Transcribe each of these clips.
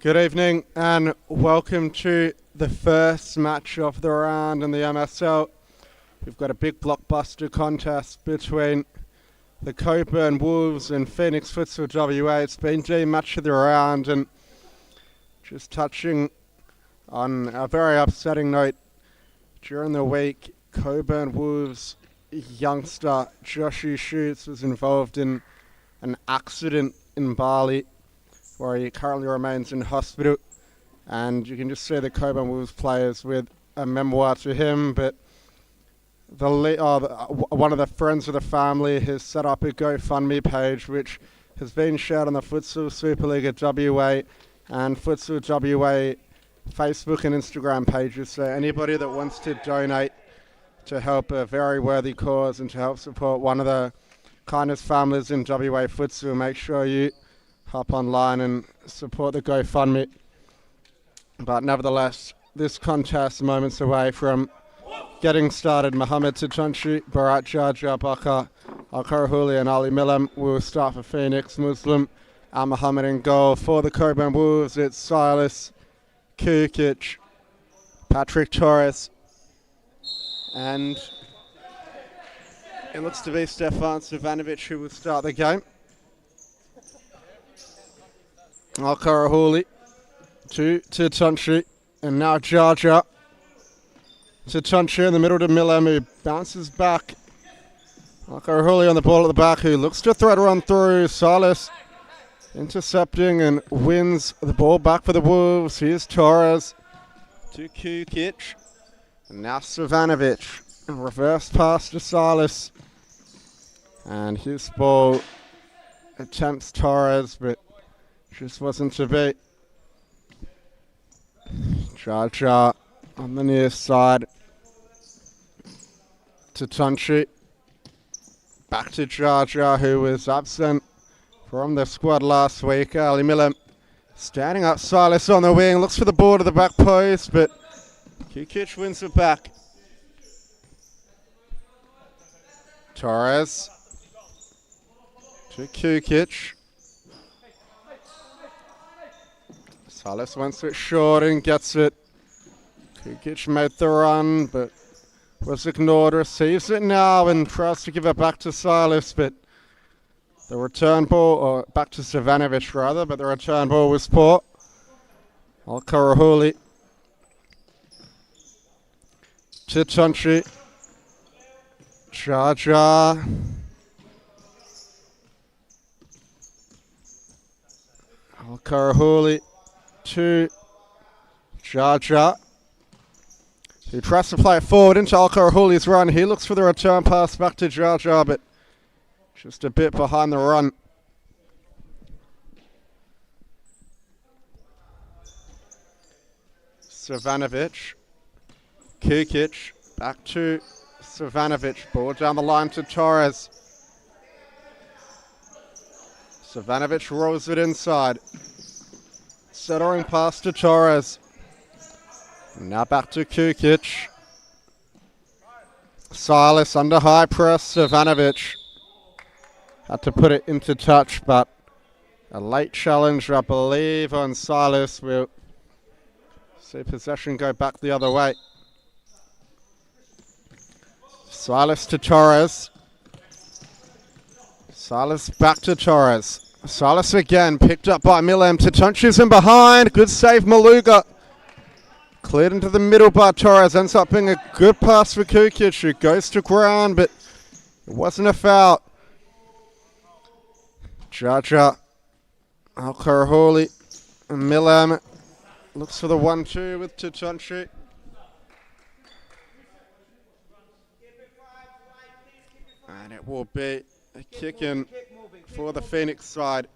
Good evening and welcome to the first match of the round in the MSL. We've got a big blockbuster contest between the Cockburn Wolves and Phoenix Futsal WA. It's been the match of the round, and just touching on a very upsetting note, during the week Cockburn Wolves youngster Joshy Shoots was involved in an accident in Bali where he currently remains in hospital, and you can just see the Cockburn Wolves players with a memoir to him. But one of the friends of the family has set up a GoFundMe page which has been shared on the Futsal Supa-Liga WA and Futsal WA Facebook and Instagram pages. So anybody that wants to donate to help a very worthy cause and to help support one of the kindest families in WA Futsal, make sure you hop online and support the GoFundMe. But nevertheless, this contest moments away from getting started. Mohammed Tatunchi, Bharat Jaja Bakar, Al-Karahuli and Ali Milam will start for Phoenix. Muslim, Al-Muhammad in goal. For the Cockburn Wolves, it's Silas, Kukic, Patrick Torres, and it looks to be Stefan Savanovic who will start the game. Al-Karahuli to Tatunchi, and now Jaja. Tatunchi in the middle to Milam, who bounces back. Al-Karahuli on the ball at the back, who looks to thread run through. Silas intercepting and wins the ball back for the Wolves. Here's Torres to Kukic, and now Savanovic. Reverse pass to Silas, and his ball attempts Torres, but just wasn't to be. Jaja on the near side. Tatunchi. Back to Jaja, who was absent from the squad last week. Ali Milam standing up. Silas on the wing. Looks for the ball to the back post, but Kukic wins it back. Torres to Kukic. Silas wants it short and gets it. Kukic made the run, but was ignored. Receives it now and tries to give it back to Silas, but the return ball, or back to Savanovic rather, but the return ball was poor. Al-Karahuli. Tatunchi. Jaja. Al-Karahuli to Jaja, who tries to play it forward into Al-Karahuli's run. He looks for the return pass back to Jaja, but just a bit behind the run. Savanovic. Kukic. Back to Savanovic. Ball down the line to Torres. Savanovic rolls it inside. Settling pass to Torres. Now back to Kukic. Silas under high press. Savanovic had to put it into touch, but a late challenge, I believe, on Silas will see possession go back the other way. Silas to Torres. Silas back to Torres. Silas again, picked up by Milam. Tatunchi's in behind. Good save, Maluga. Cleared into the middle by Torres. Ends up being a good pass for Kukic, who goes to ground, but it wasn't a foul. Jaja, Al-Karahuli, and Milam looks for the 1-2 with Tatunchi. And it will be a kick in for the Phoenix side.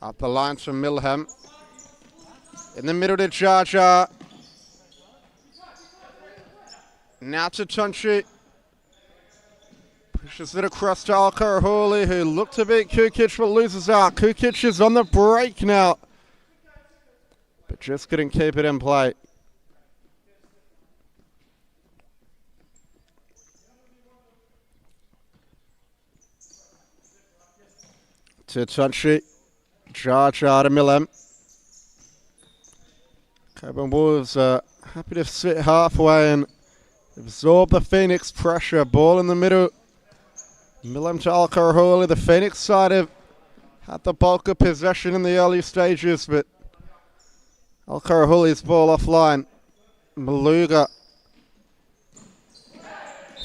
Up the line to Milham. In the middle to Jaja. Now to Tatunchi. Pushes it across to Al-Karahuli, who looked to beat Kukic but loses out. Kukic is on the break now, but just couldn't keep it in play. to Tunchi. Jar to Millem. Cockburn Wolves are happy to sit halfway and absorb the Phoenix pressure. Ball in the middle. Millem to Al-Karahuli. The Phoenix side have had the bulk of possession in the early stages, but Al-Karahuli's ball offline. Maluga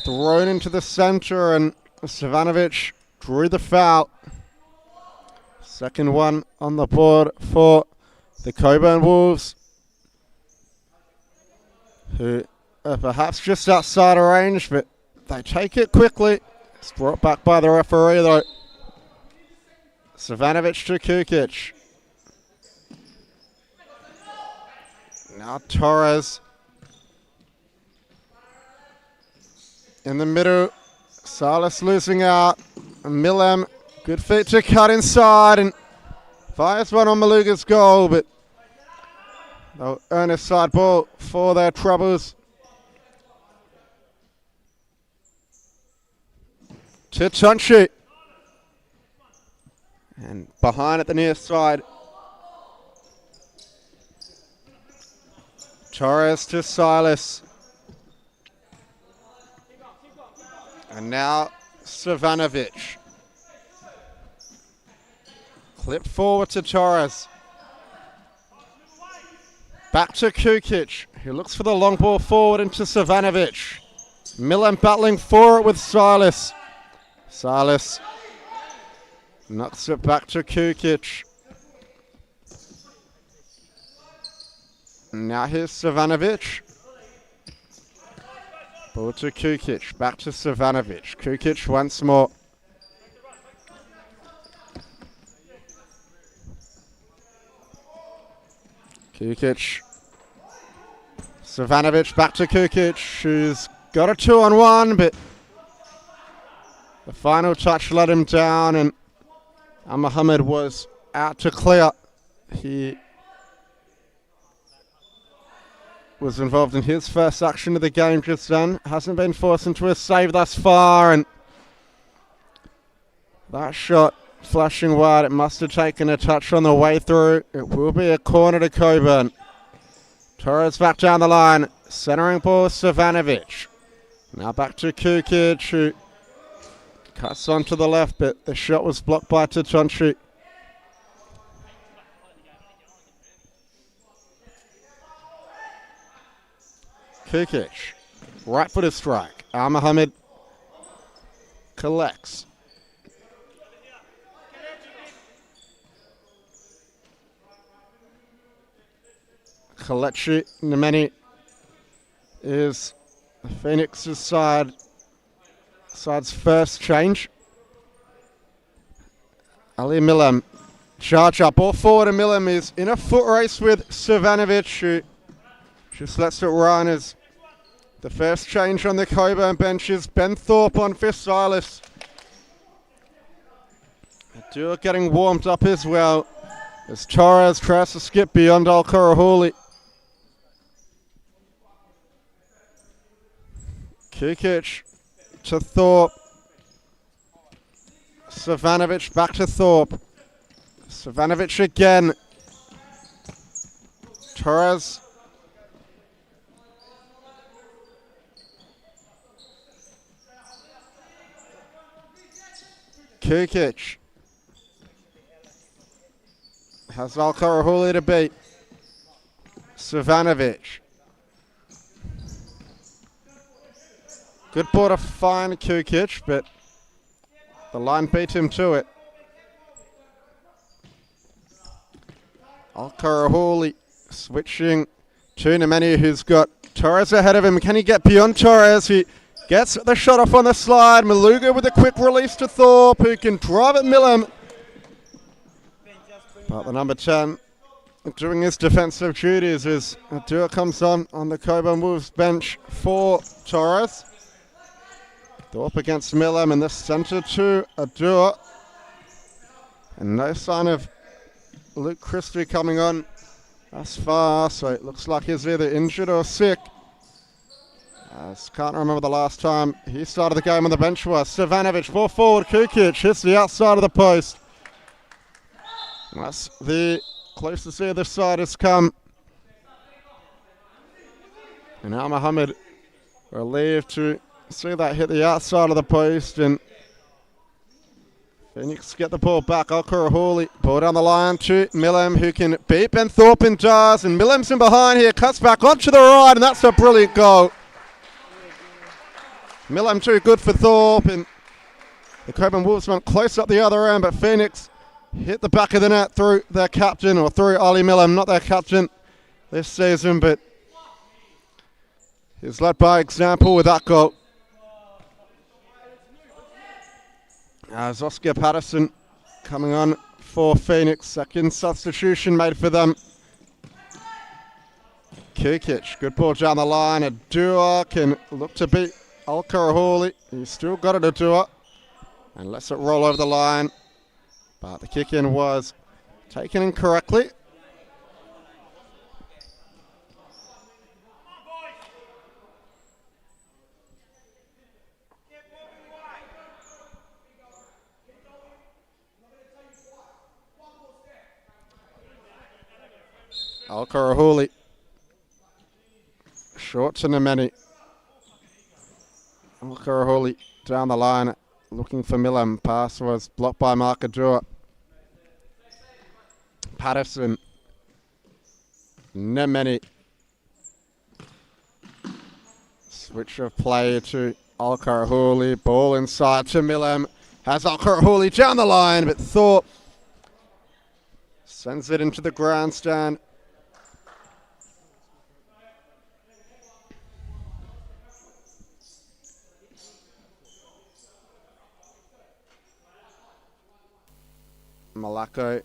thrown into the center, and Savanovic drew the foul. Second one on the board for the Cockburn Wolves, who are perhaps just outside of range, but they take it quickly. It's brought back by the referee though. Savanovic to Kukic. Now Torres in the middle. Salas losing out. Millem, good feet to cut inside and fires one on Maluga's goal, but they'll earn a side ball for their troubles. To Tunchi. And behind at the near side. Torres to Silas. And now Savanovic. Clip forward to Torres. Back to Kukic, who looks for the long ball forward into Savanovic. Millem battling for it with Silas. Silas knocks it back to Kukic. Now here's Savanovic. Ball to Kukic, back to Savanovic. Kukic once more. Kukic. Savanovic back to Kukic, who's got a 2-on-1, but the final touch let him down, and Al-Mohammed was out to clear. He was involved in his first action of the game just then. Hasn't been forced into a save thus far, and that shot flashing wide. It must have taken a touch on the way through. It will be a corner to Cockburn. Torres back down the line. Centering ball, Savanovic. Now back to Kukic, who cuts onto the left, but the shot was blocked by Tatonchi. Kukic, right footed strike. Al-Mohammed collects. Kalechi Nemeni is Phoenix's side's first change. Ali Millem, charge up, ball forward, and Millem is in a foot race with Savanovic, who just lets it run as the first change on the Cockburn bench is Ben Thorpe on for Silas. Duo getting warmed up as well as Torres tries to skip beyond Al-Karahuli. Kukic to Thorpe. Savanovic back to Thorpe. Savanovic again. Torres. Kukic has Al-Karahuli to beat. Savanovic. Good ball to find Kukic, but the line beat him to it. Al-Karahuli switching to Nemeni, who's got Torres ahead of him. Can he get beyond Torres? He gets the shot off on the slide. Maluga with a quick release to Thorpe, who can drive at Millem. But the number 10 doing his defensive duties as Adua comes on the Cockburn Wolves bench for Torres. Thorpe against Millem in the centre to Adua. And no sign of Luke Christie coming on thus far, so it looks like he's either injured or sick. I can't remember the last time he started the game on the bench was. Savanovic, ball forward, Kukic hits the outside of the post. That's the closest the other side has come. And now Mohammed relieved to see that hit the outside of the post, and Phoenix get the ball back. Al-Karahuli, ball down the line to Millem, who can beat Ben Thorpe and does, and Millem's in behind here, cuts back onto the right, and that's a brilliant goal. Millem too good for Thorpe, and the Cockburn Wolves went close up the other end, but Phoenix hit the back of the net through their captain, or through Ali Millem, not their captain this season, but he's led by example with that goal. As Oscar Patterson coming on for Phoenix, second substitution made for them. Kukic, good ball down the line. Adua can look to beat Al-Karahuli. He's still got it, Adua, and lets it roll over the line. But the kick in was taken incorrectly. Al-Karahuli. Short to Nemeni. Al-Karahuli down the line, looking for Millem. Pass was blocked by Mark Adua. Patterson. Nemeni. Switch of play to Al-Karahuli. Ball inside to Millem. Has Al-Karahuli down the line, but Thorpe sends it into the grandstand. Malako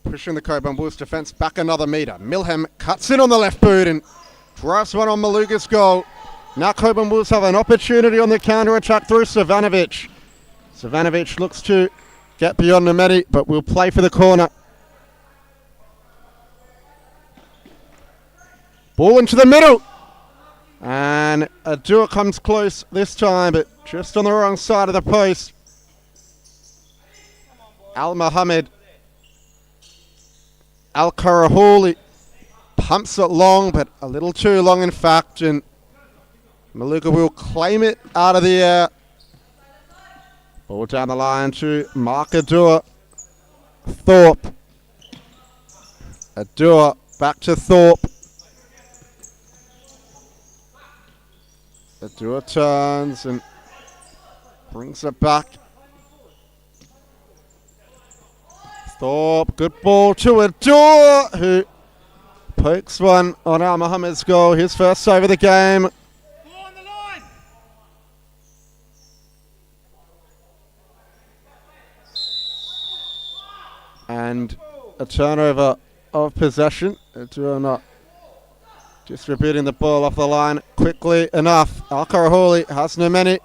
pushing the Cockburn Wolves defence back another metre. Milhem cuts in on the left boot and drives one on Maluga's goal. Now Cockburn Wolves have an opportunity on the counter-attack through Savanovic. Savanovic looks to get beyond Nemedi, but will play for the corner. Ball into the middle. And Adua comes close this time, but just on the wrong side of the post. Al-Mohammed. Al-Karahuli pumps it long, but a little too long in fact, and Maluga will claim it out of the air. Ball down the line to Mark Adua. Thorpe. Adua back to Thorpe. Adua turns and brings it back. Thorpe, good ball to Adua, who pokes one on Al Mohammed's goal, his first save of the game. On the line. And a turnover of possession. Adua not distributing the ball off the line quickly enough. Al-Karahuli has Nemeni.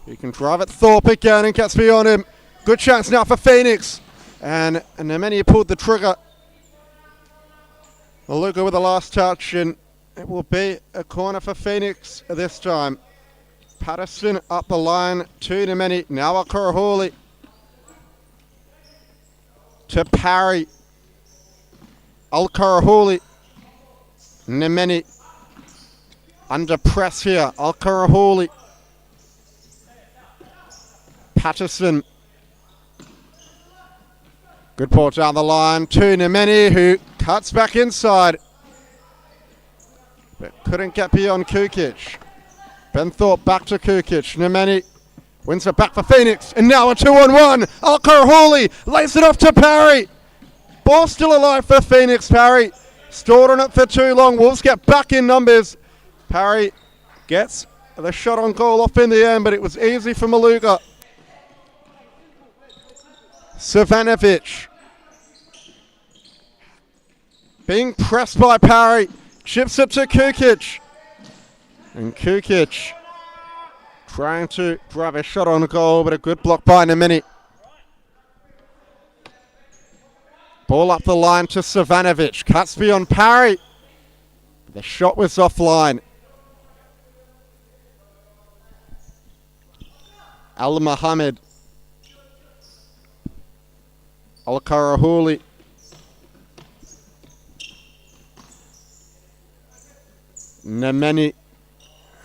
He can drive at Thorpe again and gets beyond him. Good chance now for Phoenix. And Nemeni pulled the trigger. Maluga with the last touch, and it will be a corner for Phoenix this time. Patterson up the line to Nemeni. Now Al-Karahuli to Parry. Al-Karahuli. Nemeni under press here. Al-Karahuli. Patterson. Good ball down the line to Nemeni, who cuts back inside, but couldn't get beyond Kukic. Ben Thorpe back to Kukic. Nemeni wins it back for Phoenix, and now a 2-on-1. Al-Karahuli lays it off to Parry. Ball still alive for Phoenix. Parry stored on it for too long. Wolves get back in numbers. Parry gets the shot on goal off in the end, but it was easy for Maluga. Savanovic being pressed by Parry, chips it to Kukic, and Kukic trying to drive a shot on goal, but a good block by Nemeni. Ball up the line to Savanovic, cuts beyond Parry. The shot was offline. Al-Mohammed. Al-Karahuli Nemeni.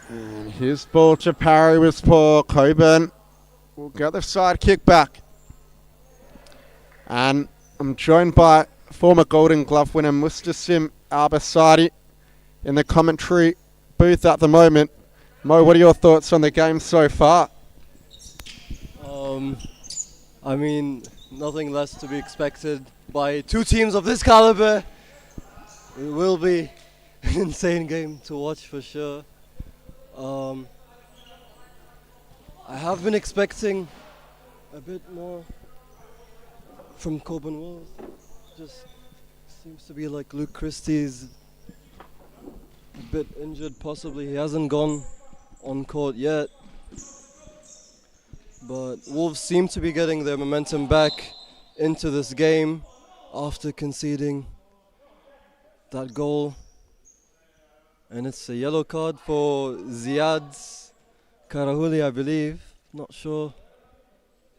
And his ball to parry was poor. Cockburn will get the side kick back. And I'm joined by former Golden Glove winner Mustasim Al-Basadi in the commentary booth at the moment. Mo, what are your thoughts on the game so far? I mean, nothing less to be expected by two teams of this caliber. It will be an insane game to watch for sure. I have been expecting a bit more from Cockburn Wolves. Just seems to be like Luke Christie's a bit injured possibly. He hasn't gone on court yet. But Wolves seem to be getting their momentum back into this game after conceding that goal. And it's a yellow card for Ziad Karahuli, I believe. Not sure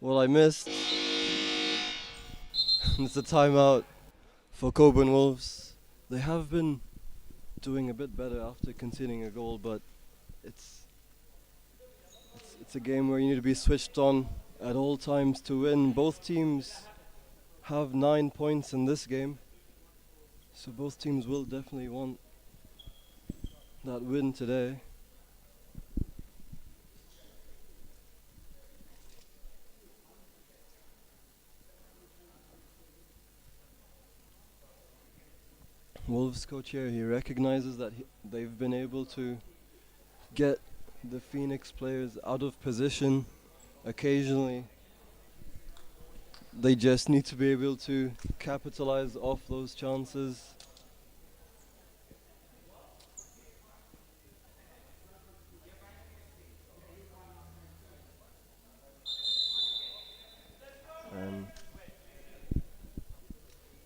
what I missed. It's a timeout for Cockburn Wolves. They have been doing a bit better after conceding a goal, but it's a game where you need to be switched on at all times to win. Both teams have 9 points in this game, so both teams will definitely want that win today. Wolves coach here, he recognizes that they've been able to get the Phoenix players out of position occasionally. They just need to be able to capitalize off those chances. And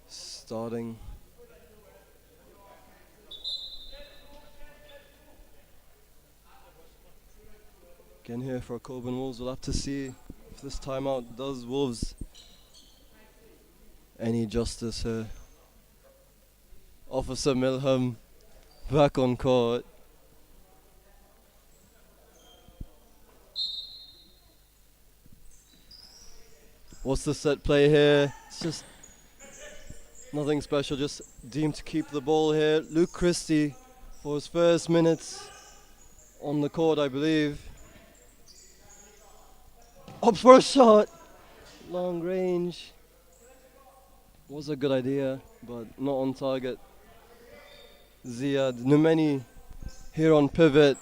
starting again here for Cockburn Wolves. We'll have to see if this timeout does Wolves any justice here. Officer Milham back on court. What's the set play here? It's just nothing special, just deemed to keep the ball here. Luke Christie for his first minutes on the court, I believe. Up for a shot. Long range. Was a good idea, but not on target. Ziad Numeni here on pivot.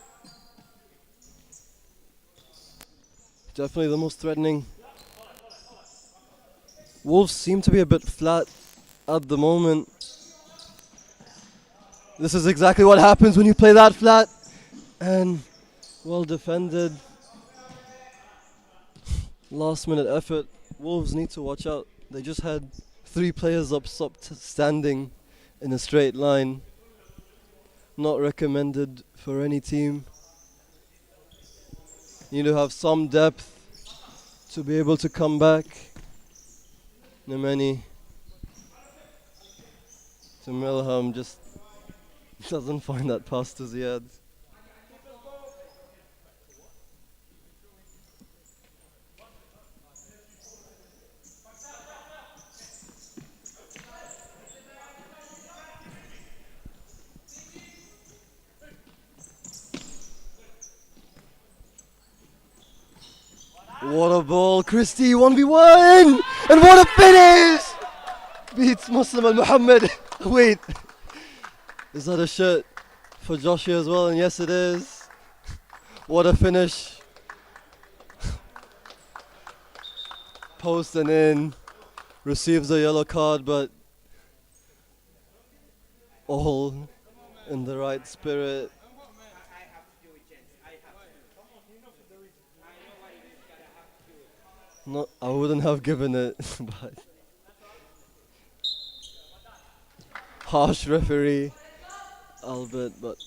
Definitely the most threatening. Wolves seem to be a bit flat at the moment. This is exactly what happens when you play that flat. And well defended. Last minute effort. Wolves need to watch out. They just had 3 players up standing in a straight line. Not recommended for any team. You need to have some depth to be able to come back. Nemeni to Milham just doesn't find that pass to Ziad. What a ball, Christie, 1v1! And what a finish! Beats Muslim al-Muhammad. Wait, is that a shirt for Joshua as well? And yes, it is. What a finish. Post and in. Receives a yellow card, but all in the right spirit. No, I wouldn't have given it, but harsh referee, Albert, but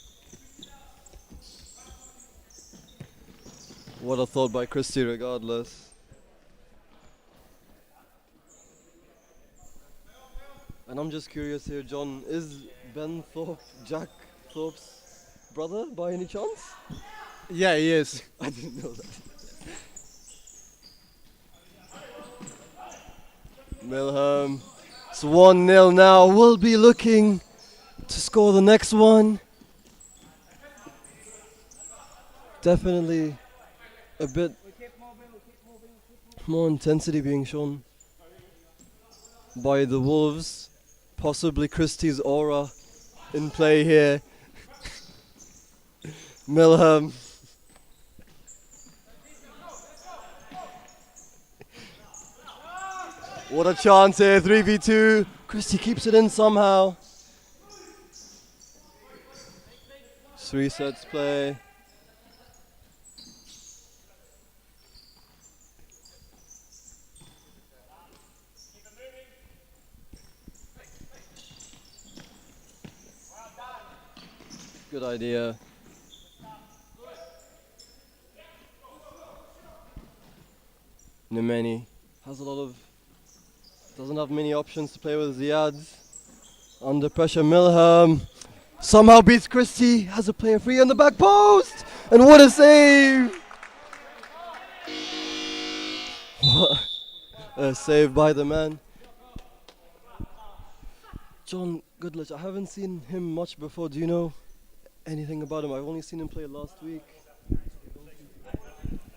what a thought by Christie regardless. And I'm just curious here, John, is Ben Thorpe Jack Thorpe's brother by any chance? Yeah, he is. I didn't know that. Milham. It's 1-0 now. We'll be looking to score the next one. Definitely a bit more intensity being shown by the Wolves. Possibly Christie's aura in play here. Milham. What a chance here, 3v2. Christie keeps it in somehow. 3 sets play. Good idea. Nemeni has doesn't have many options to play with Ziad. Under pressure, Milham somehow beats Christie, has a player free on the back post, and what a save! What a save by the man. John Goodrich, I haven't seen him much before. Do you know anything about him? I've only seen him play last week.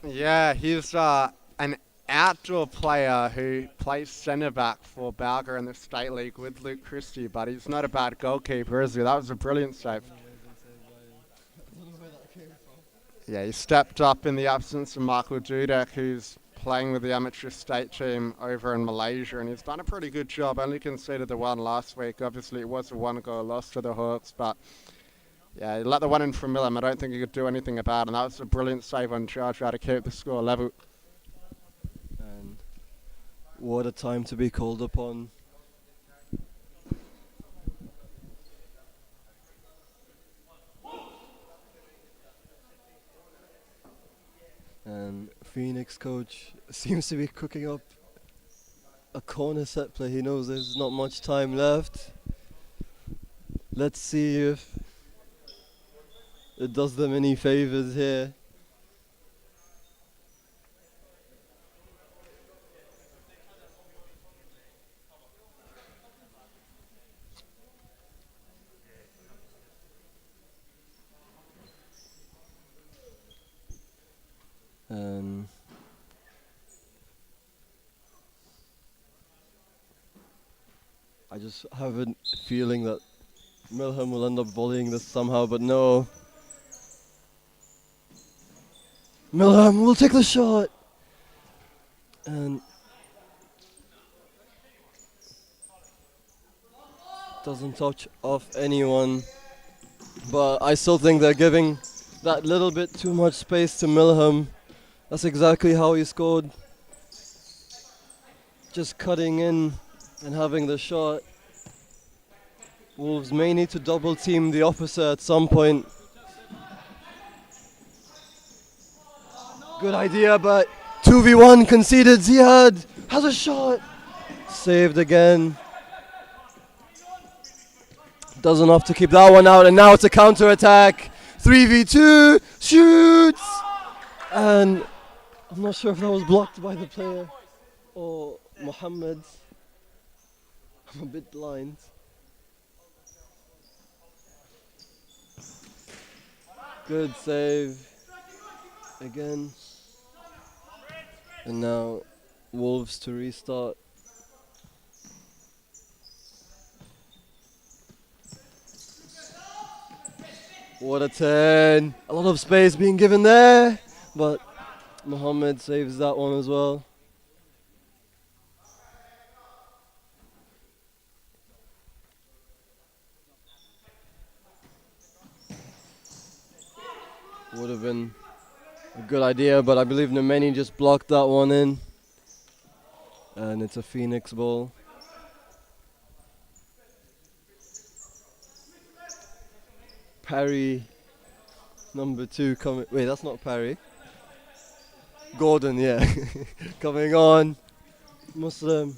Yeah, he's an outdoor player who plays centre back for Balga in the State League with Luke Christie, but he's not a bad goalkeeper, is he? That was a brilliant save. Yeah, he stepped up in the absence of Michael Dudek, who's playing with the amateur state team over in Malaysia, and he's done a pretty good job. Only conceded the one last week. Obviously, it was a 1-goal loss to the Hawks, but yeah, he let the one in from Milham. I don't think he could do anything about it, and that was a brilliant save on charge to keep the score level. And what a time to be called upon. And Phoenix coach seems to be cooking up a corner set play. He knows there's not much time left. Let's see if it does them any favors here. And I just have a feeling that Milham will end up volleying this somehow, but no. Milham will take the shot. And doesn't touch off anyone. But I still think they're giving that little bit too much space to Milham. That's exactly how he scored. Just cutting in and having the shot. Wolves may need to double team the officer at some point. Good idea, but 2v1 conceded. Ziad has a shot. Saved again. Does enough to keep that one out, and now it's a counter-attack. 3v2, shoots! And I'm not sure if that was blocked by the player or Mohammed. I'm a bit blind. Good save again. And now Wolves to restart. What a turn. A lot of space being given there, but Mohammed saves that one as well. Would have been a good idea, but I believe Nemeni just blocked that one in. And it's a Phoenix ball. Parry, number 2 coming. Wait, that's not Parry. Gordon, yeah. Coming on. Muslim.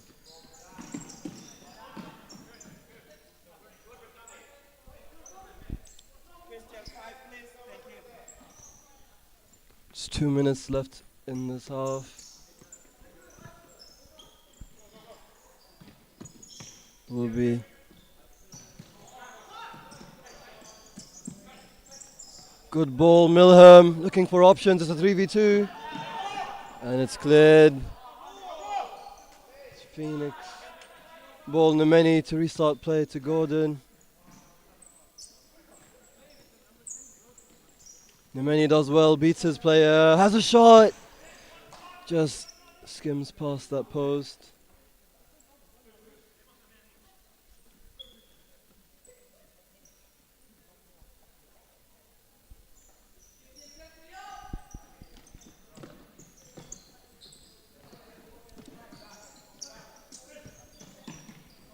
2 minutes left in this half. Will be good ball. Milham looking for options. It's a 3v2 and it's cleared. It's Phoenix. Ball Nemeni to restart play to Gordon. Nemeni does well, beats his player, has a shot. Just skims past that post.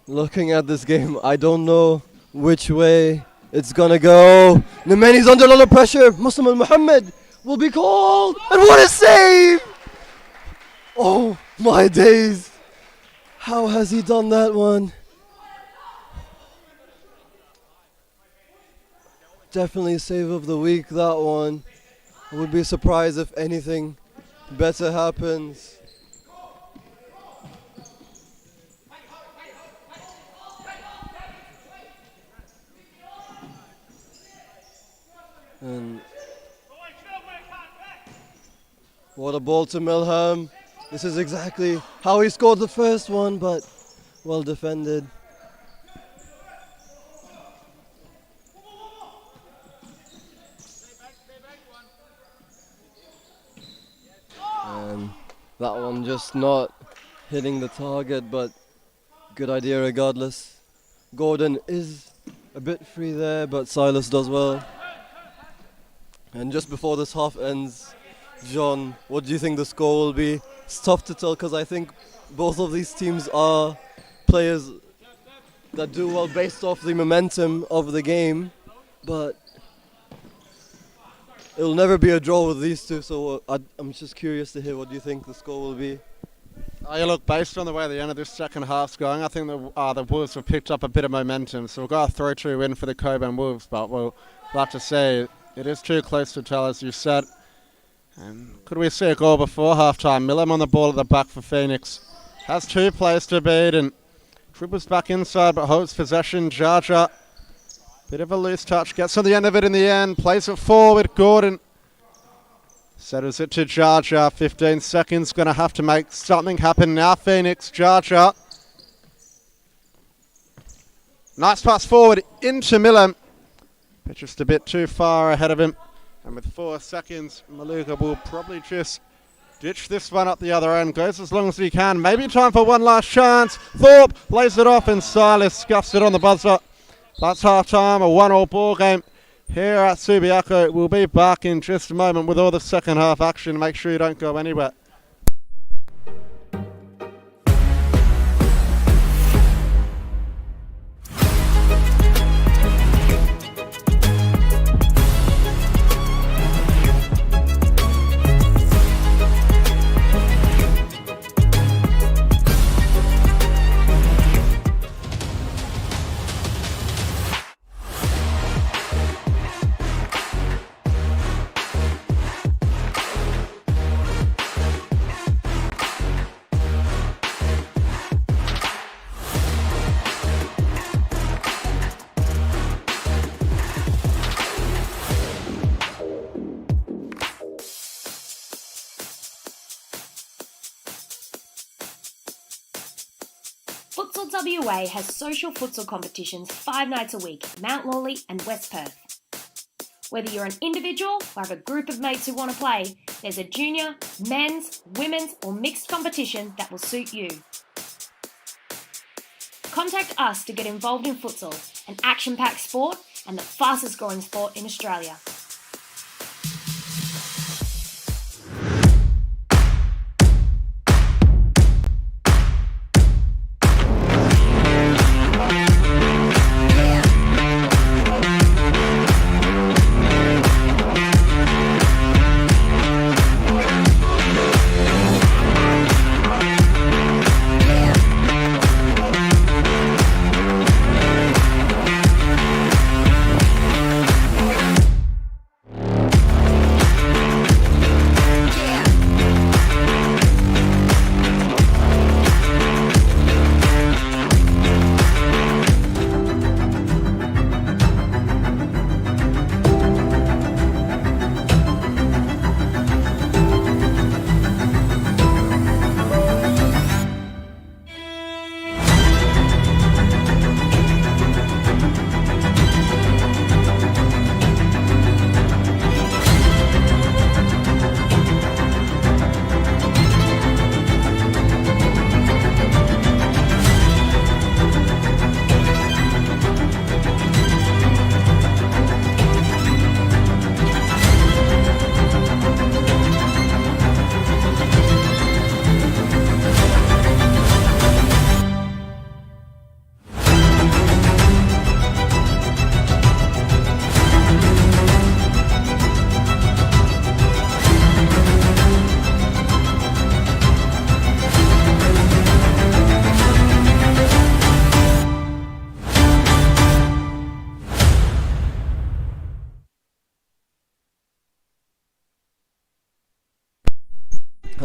Looking at this game, I don't know which way it's gonna go. Nemeni's under a lot of pressure. Muslim al-Muhammad will be called. And what a save! Oh my days. How has he done that one? Definitely save of the week, that one. I would be surprised if anything better happens. And what a ball to Milham. This is exactly how he scored the first one, but well defended. And that one just not hitting the target, but good idea regardless. Gordon is a bit free there, but Silas does well. And just before this half ends, John, what do you think the score will be? It's tough to tell because I think both of these teams are players that do well based off the momentum of the game, but it'll never be a draw with these two, so I'm just curious to hear what you think the score will be. Yeah, look, based on the way the end of this second half's going, I think the Wolves have picked up a bit of momentum, so we've got a 3-2 win for the Cockburn Wolves, but we'll have to say it is too close to tell, as you said. And could we see a goal before half-time? Milham on the ball at the back for Phoenix. Has two players to beat and dribbles back inside but holds possession. Jarja, bit of a loose touch, gets to the end of it in the end, plays it forward. Gordon settles it to Jarja. 15 seconds, going to have to make something happen now. Phoenix, Jarja. Nice pass forward into Milham. But just a bit too far ahead of him. And with 4 seconds, Maluka will probably just ditch this one up the other end. Goes as long as he can. Maybe time for one last chance. Thorpe plays it off and Silas scuffs it on the buzzer. That's half-time, a 1-1 ball game here at Subiaco. We'll be back in just a moment with all the second half action. Make sure you don't go anywhere. Futsal WA has social futsal competitions 5 nights a week, Mount Lawley and West Perth. Whether you're an individual or have a group of mates who want to play, there's a junior, men's, women's or mixed competition that will suit you. Contact us to get involved in futsal, an action-packed sport and the fastest growing sport in Australia.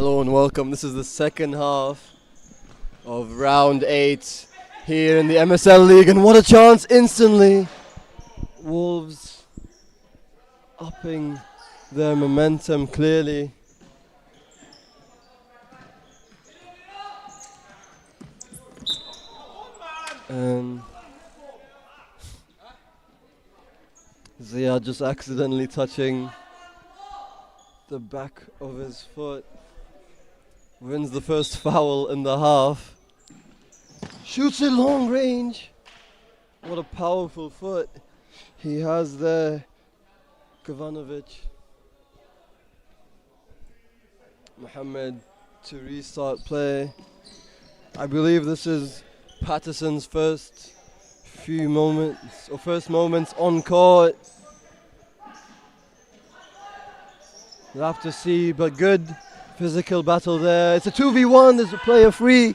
Hello and welcome. This is the second half of round 8 here in the MSL League, and what a chance instantly. Wolves upping their momentum clearly. And Zia just accidentally touching the back of his foot. Wins the first foul in the half. Shoots it long range. What a powerful foot he has there. Kavanovic. Mohammed to restart play. I believe this is Patterson's first moments on court. We'll have to see, but good physical battle there. It's a 2v1, there's a player free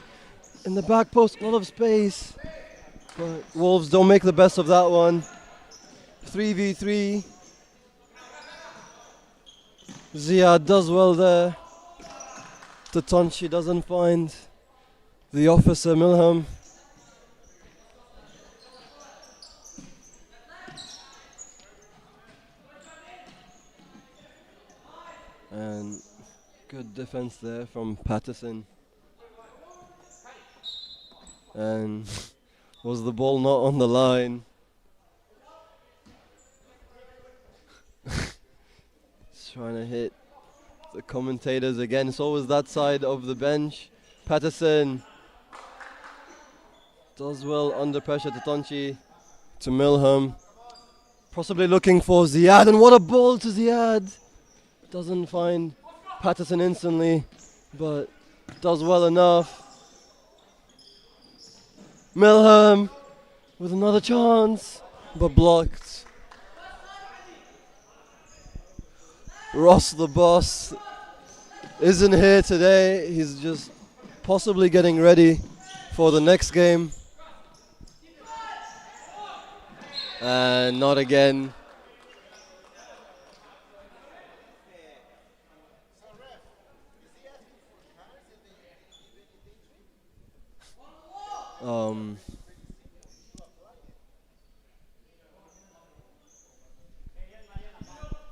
in the back post, a lot of space. But Wolves don't make the best of that one. 3v3. Zia does well there. Tatonchi doesn't find the officer, Milham. And good defense there from Patterson. And was the ball not on the line? Trying to hit the commentators again. So was that side of the bench. Patterson does well under pressure. Tatonchi to Milham. Possibly looking for Ziad, and what a ball to Ziad. Doesn't find Patterson instantly, but does well enough. Milham with another chance, but blocked. Ross the boss isn't here today. He's just possibly getting ready for the next game. And not again.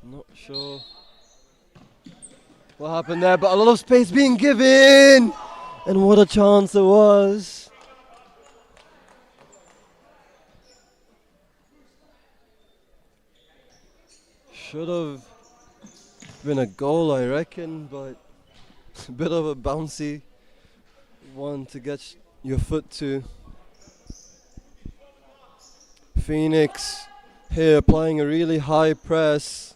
Not sure what happened there, but a lot of space being given, and what a chance it was. Should have been a goal, I reckon, but a bit of a bouncy one to get your foot to. Phoenix here applying a really high press.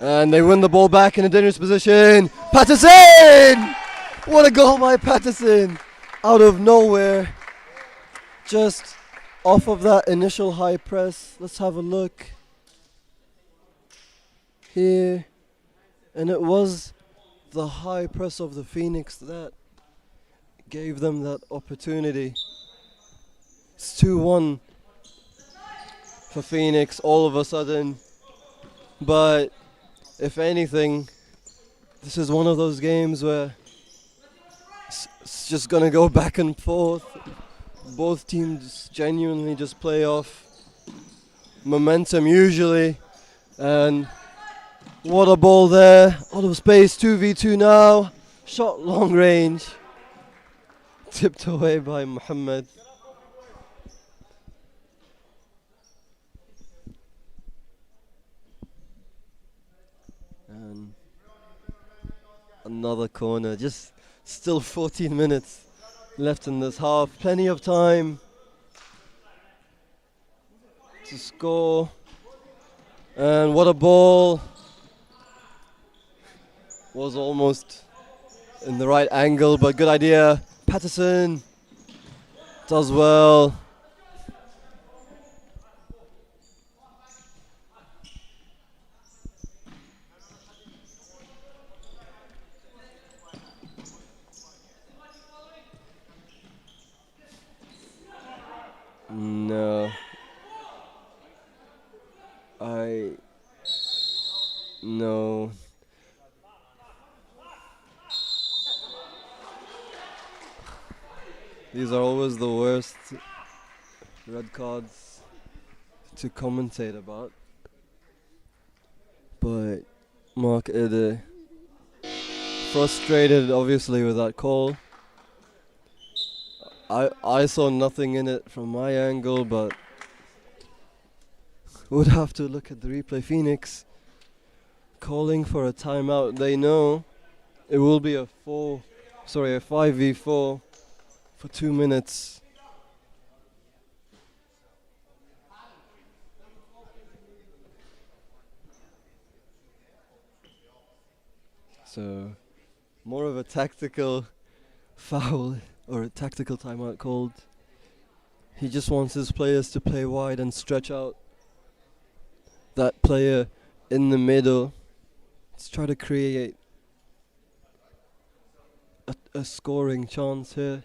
And they win the ball back in a dangerous position. Patterson! What a goal by Patterson! Out of nowhere. Just off of that initial high press. Let's have a look here. And it was the high press of the Phoenix that gave them that opportunity. It's 2-1 for Phoenix all of a sudden. But if anything, this is one of those games where it's just going to go back and forth. Both teams genuinely just play off momentum usually. And what a ball there. Out of space, 2v2 now. Shot long range. Tipped away by Mohammed. And another corner. Just still 14 minutes left in this half. Plenty of time to score. And what a ball. Was almost in the right angle, but good idea. Patterson does well. No. know. These are always the worst red cards to commentate about. But Mark Ede, frustrated obviously with that call. I saw nothing in it from my angle, but would have to look at the replay. Phoenix calling for a timeout. They know it will be a 5v4 for 2 minutes. So more of a tactical foul or a tactical timeout called. He just wants his players to play wide and stretch out that player in the middle. Let's try to create a scoring chance here.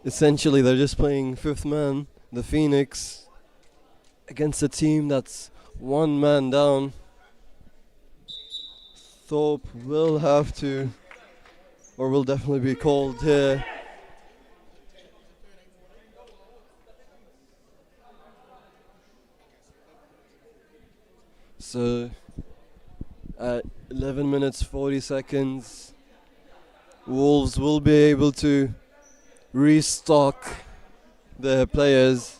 Essentially, they're just playing fifth man, the Phoenix, against a team that's one man down. Thorpe will have to, or will definitely be called here. So, at 11 minutes 40 seconds, Wolves will be able to restock their players.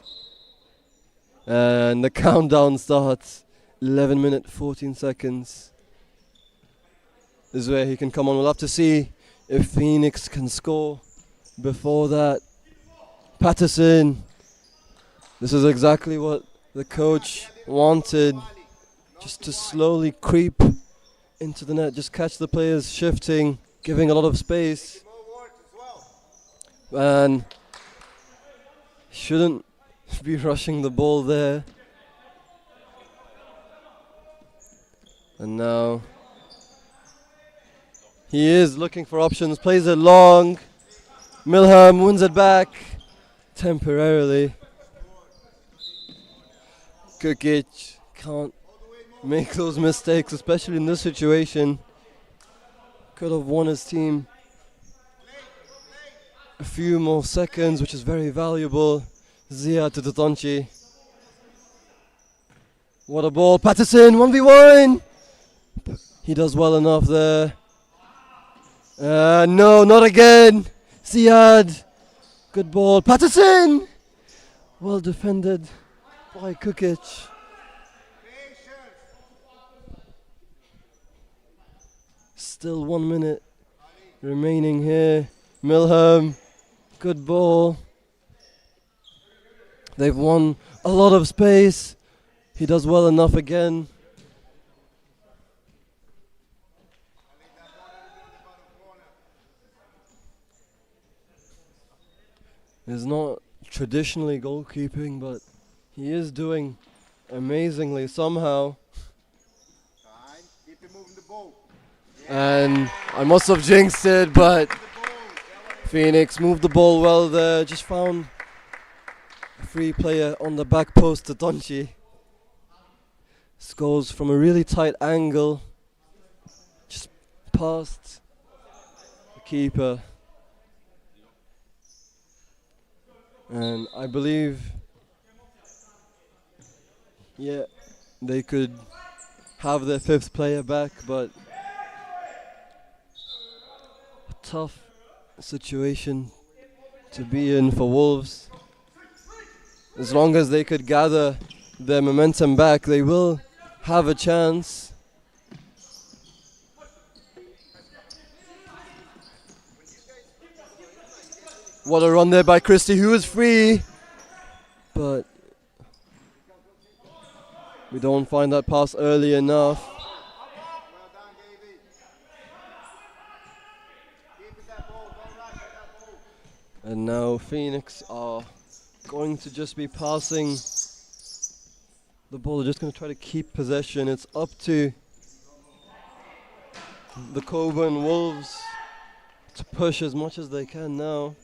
And the countdown starts. 11 minutes 14 seconds. This is where he can come on. We'll have to see if Phoenix can score before that. Patterson. This is exactly what the coach wanted. Just to slowly creep into the net. Just catch the players shifting, giving a lot of space. And shouldn't be rushing the ball there. And now he is looking for options, plays it long. Milham wins it back temporarily. Kukic can't make those mistakes, especially in this situation. Could have won his team a few more seconds, which is very valuable. Zia to Tatonchi. What a ball. Patterson, 1v1. He does well enough there. No, not again. Ziad. Good ball. Patterson. Well defended by Kukic. Still 1 minute remaining here. Milham. Good ball. They've won a lot of space. He does well enough again. He's not traditionally goalkeeping, but he is doing amazingly somehow. And I must have jinxed it, but Phoenix moved the ball well there. Just found a free player on the back post to Donchi. Scores from a really tight angle. Just past the keeper. And I believe, they could have their fifth player back, but a tough situation to be in for Wolves. As long as they could gather their momentum back, they will have a chance. What a run there by Christie, who is free. But we don't find that pass early enough. And now Phoenix are going to just be passing the ball. They're just going to try to keep possession. It's up to the Cockburn Wolves to push as much as they can now.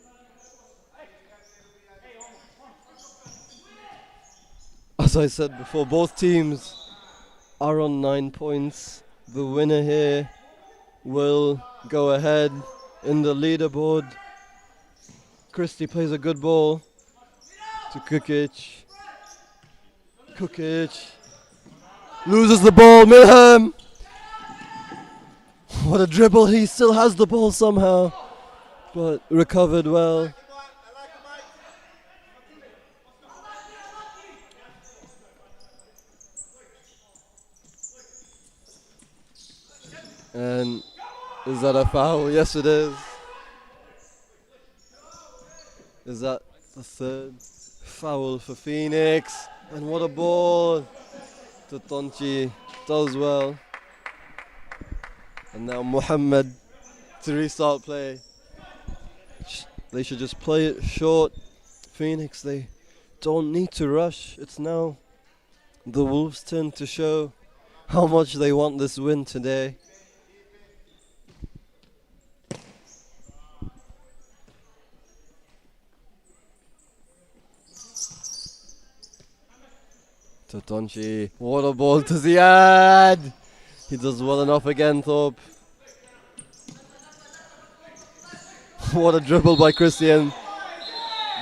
as I said before, both teams are on 9 points. The winner here will go ahead in the leaderboard. Christie plays a good ball to Kukic. Kukic loses the ball. Milham! What a dribble. He still has the ball somehow, but recovered well. And is that a foul? Yes, it is. Is that the third foul for Phoenix? And what a ball! Tatonchi does well. And now Mohammed to restart play. They should just play it short. Phoenix, they don't need to rush. It's now the Wolves' turn to show how much they want this win today. Tatonchi, what a ball to Ziad! He does well enough again, Thorpe. What a dribble by Christian.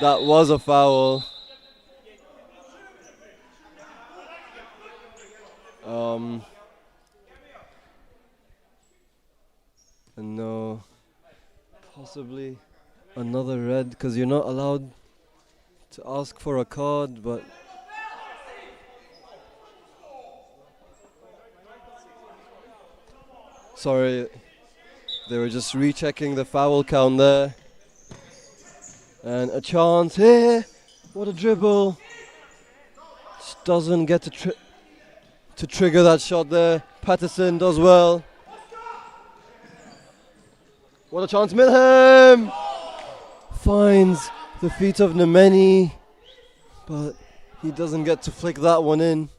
That was a foul. And no, possibly another red, because you're not allowed to ask for a card, but sorry, they were just rechecking the foul count there. And a chance here. What a dribble. Just doesn't get to trigger that shot there. Patterson does well. What a chance. Milham finds the feet of Nemeni, but he doesn't get to flick that one in.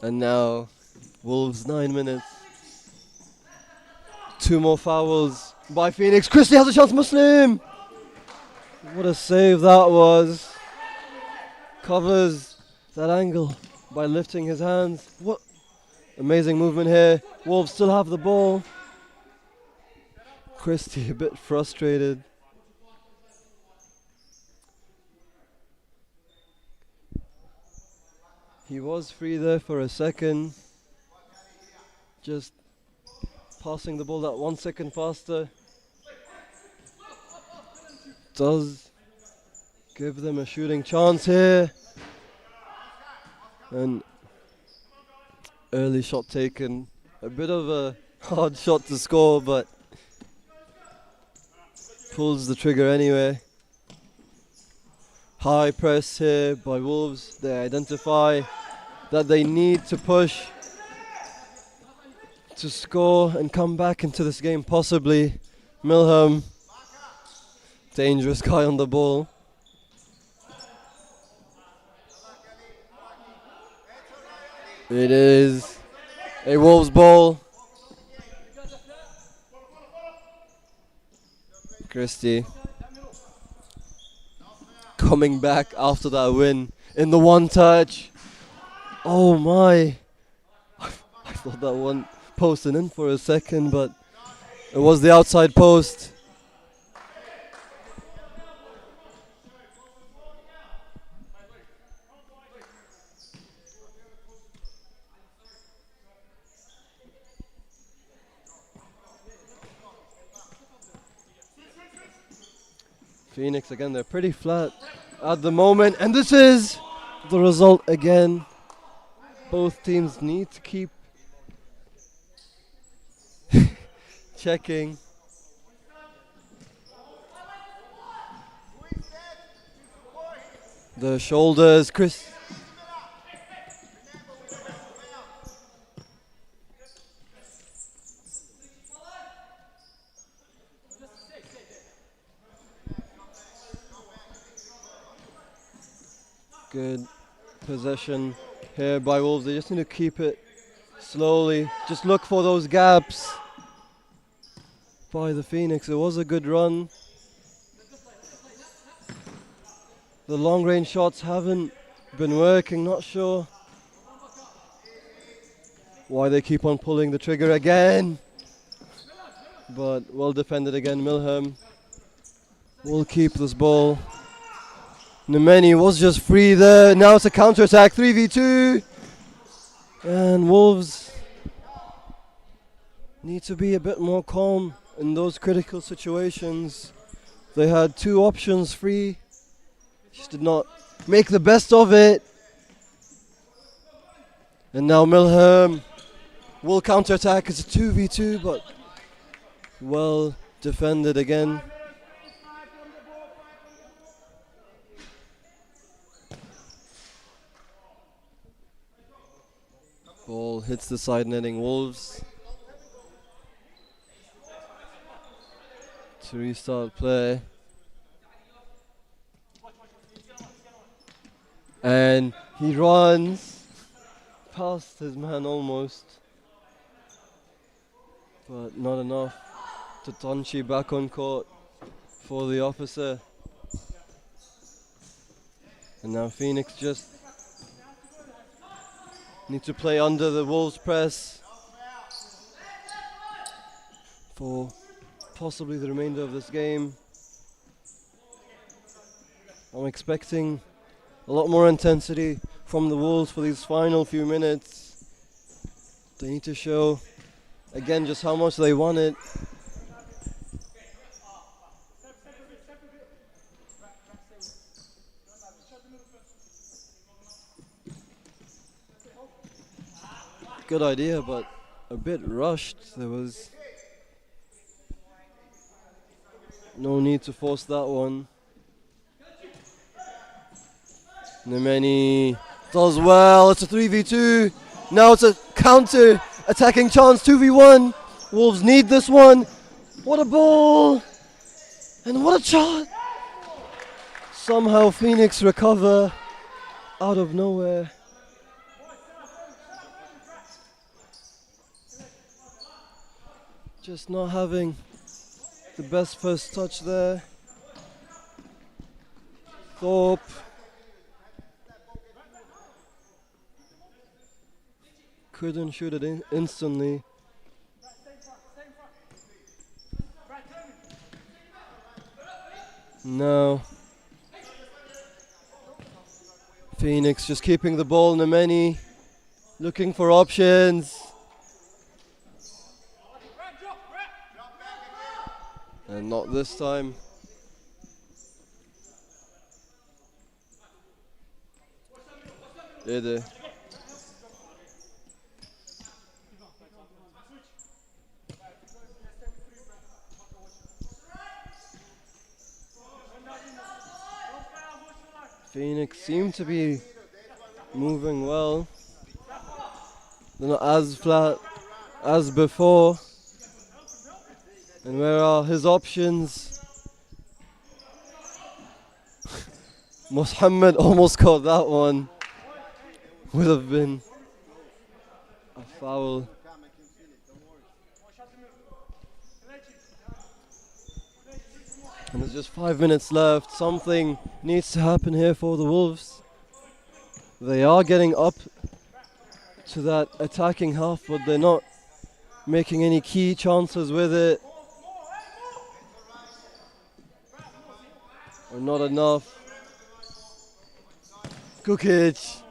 And now, Wolves 9 minutes. 2 more fouls by Phoenix. Christie has a chance, Muslim! What a save that was. Covers that angle by lifting his hands. What amazing movement here. Wolves still have the ball. Christie a bit frustrated. He was free there for a second. Just passing the ball that 1 second faster does give them a shooting chance here. And early shot taken. A bit of a hard shot to score, but pulls the trigger anyway. High press here by Wolves. They identify that they need to push to score and come back into this game possibly. Milham, dangerous guy on the ball. It is a Wolves ball. Christie coming back after that win in the one touch. Oh my. I thought that one posted in for a second, but it was the outside post. Phoenix again, they're pretty flat at the moment, and this is the result again. Both teams need to keep checking. The shoulders, Chris. Good possession here by Wolves. They just need to keep it Slowly, just look for those gaps by the Phoenix. It was a good run. The long range shots haven't been working, not sure why they keep on pulling the trigger again. But well defended again, Milham will keep this ball. Nemeni was just free there, now it's a counter-attack, 3v2. And Wolves need to be a bit more calm in those critical situations. They had two options free, just did not make the best of it. And now Milham will counter-attack. It's a 2v2, but well defended again. Ball hits the side netting. Wolves to restart play. And he runs past his man almost, but not enough. Tatonchi back on court for the officer. And now Phoenix just need to play under the Wolves press for possibly the remainder of this game. I'm expecting a lot more intensity from the Wolves for these final few minutes. They need to show again just how much they want it. Good idea, but a bit rushed. There was no need to force that one. Nemeni does well. It's a 3v2. Now it's a counter attacking chance, 2v1. Wolves need this one. What a ball! And what a shot! Somehow Phoenix recover out of nowhere. Just not having the best first touch there. Thorpe. Couldn't shoot it instantly. No. Phoenix just keeping the ball. Nemeni looking for options. And not this time. Ede. Phoenix seem to be moving well. They're not as flat as before. And where are his options? Mohammed almost caught that one. Would have been a foul. And there's just 5 minutes left. Something needs to happen here for the Wolves. They are getting up to that attacking half, but they're not making any key chances with it. Or not enough. Kukic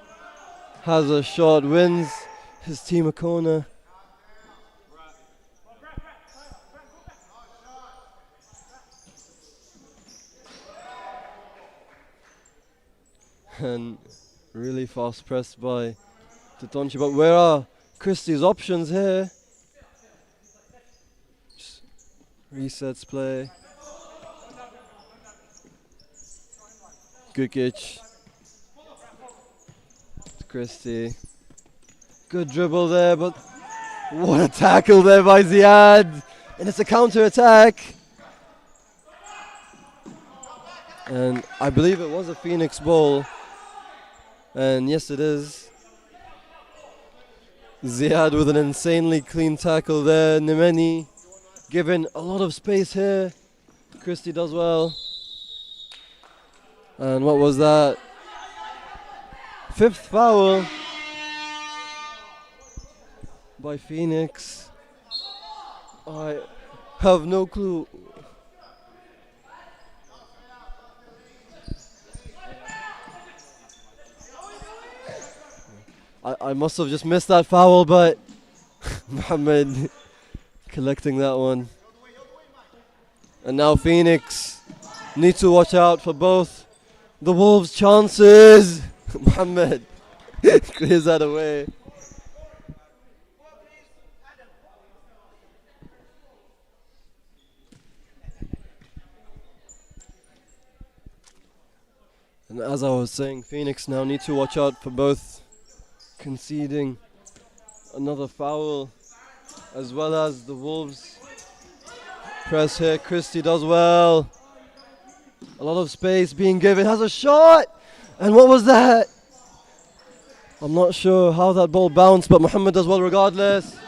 has a shot, wins his team a corner. And really fast press by Tatonchi. But where are Christie's options here? Just resets play. Kukic. Christie. Good dribble there, but what a tackle there by Ziad. And it's a counter attack. And I believe it was a Phoenix ball. And yes, it is. Ziad with an insanely clean tackle there. Nemeni given a lot of space here. Christie does well. And what was that? Fifth foul by Phoenix. I have no clue. I must have just missed that foul, but Mohammed collecting that one. And now Phoenix need to watch out for both the Wolves' chances. Mohammed clears that away. And as I was saying, Phoenix now need to watch out for both conceding another foul as well as the Wolves press here. Christie does well. A lot of space being given, has a shot! And what was that? I'm not sure how that ball bounced, but Mohammed does well regardless.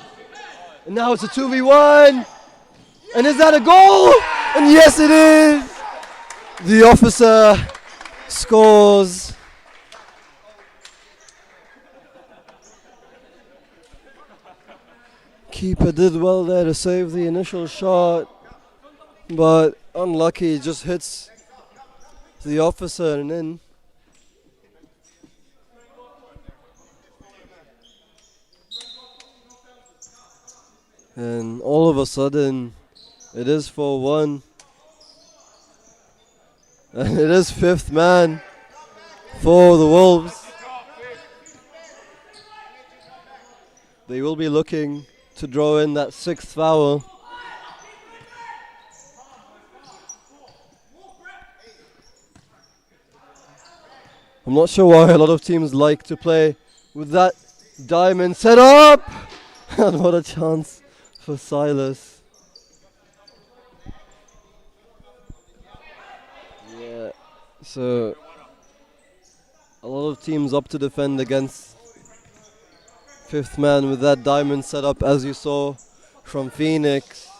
And now it's a 2v1. And is that a goal? And yes, it is! The officer scores. Keeper did well there to save the initial shot, but unlucky, just hits the officer and in. And all of a sudden, it is 4-1. And it is fifth man for the Wolves. They will be looking to draw in that sixth foul. I'm not sure why a lot of teams like to play with that diamond set up. And what a chance for Silas. Yeah, so a lot of teams opt to defend against fifth man with that diamond set up, as you saw from Phoenix.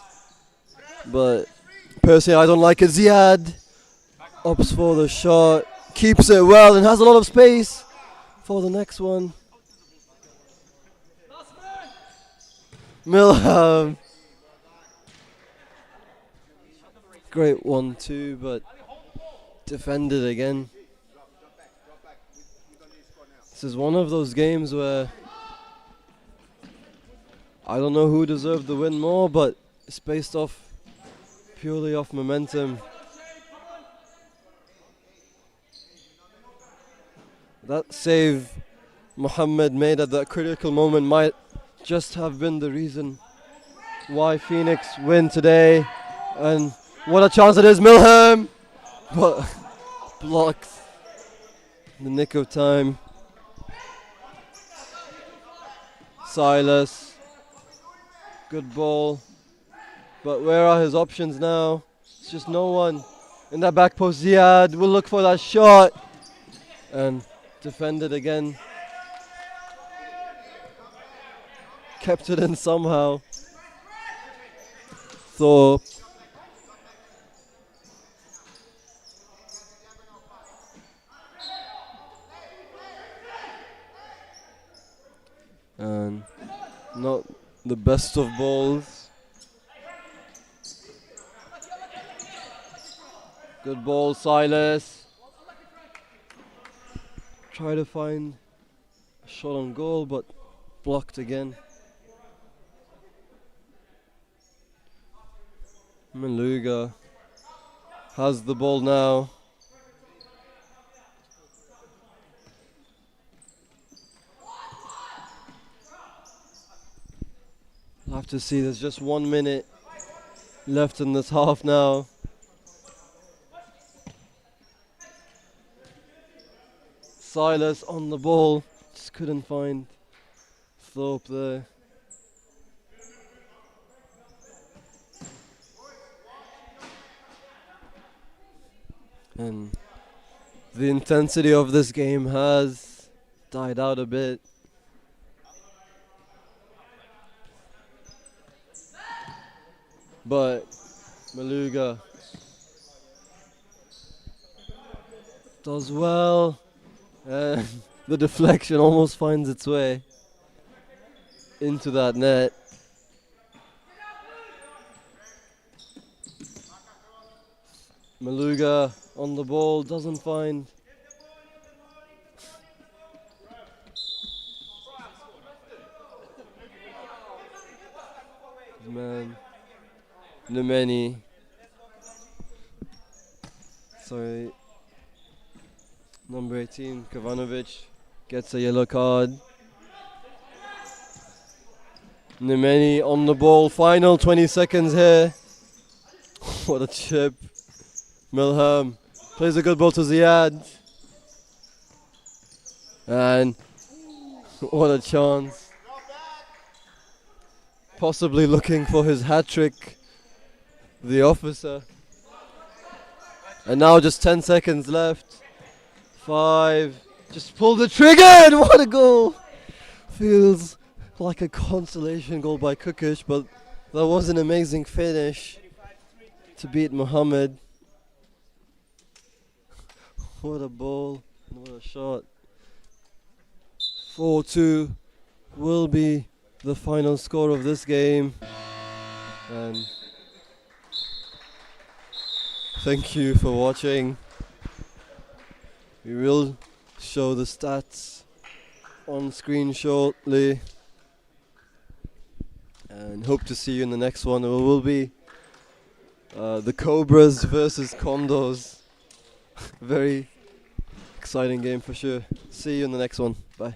But personally, I don't like it. Ziad opts for the shot, keeps it well, and has a lot of space for the next one. Milham. Great 1-2, but defended again. This is one of those games where I don't know who deserved the win more, but it's based off purely off momentum. That save Mohammed made at that critical moment might just have been the reason why Phoenix win today. And what a chance it is, Milham! But blocked in the nick of time. Silas. Good ball. But where are his options now? It's just no one. In that back post, Ziad will look for that shot. And defended again. Kept it in somehow. Thorpe. And not the best of balls. Good ball, Silas. Try to find a shot on goal, but blocked again. Maluga has the ball now. I'll have to see, there's just 1 minute left in this half now. Silas on the ball, just couldn't find Thorpe there. And the intensity of this game has died out a bit. but Maluga does well, and the deflection almost finds its way into that net. Maluga on the ball, doesn't find. Man, Nemeni. Sorry. Number 18, Kavanovic, gets a yellow card. Nemeni on the ball, final 20 seconds here. What a chip. Milham plays a good ball to Ziad. And what a chance. Possibly looking for his hat-trick, the officer. And now just 10 seconds left. 5, just pull the trigger, and what a goal! Feels like a consolation goal by Kukic, but that was an amazing finish to beat Mohammed. What a ball, what a shot. 4-2 will be the final score of this game. And thank you for watching. We will show the stats on screen shortly, and hope to see you in the next one. It will be the Cobras versus Condors. Very exciting game for sure. See you in the next one. Bye.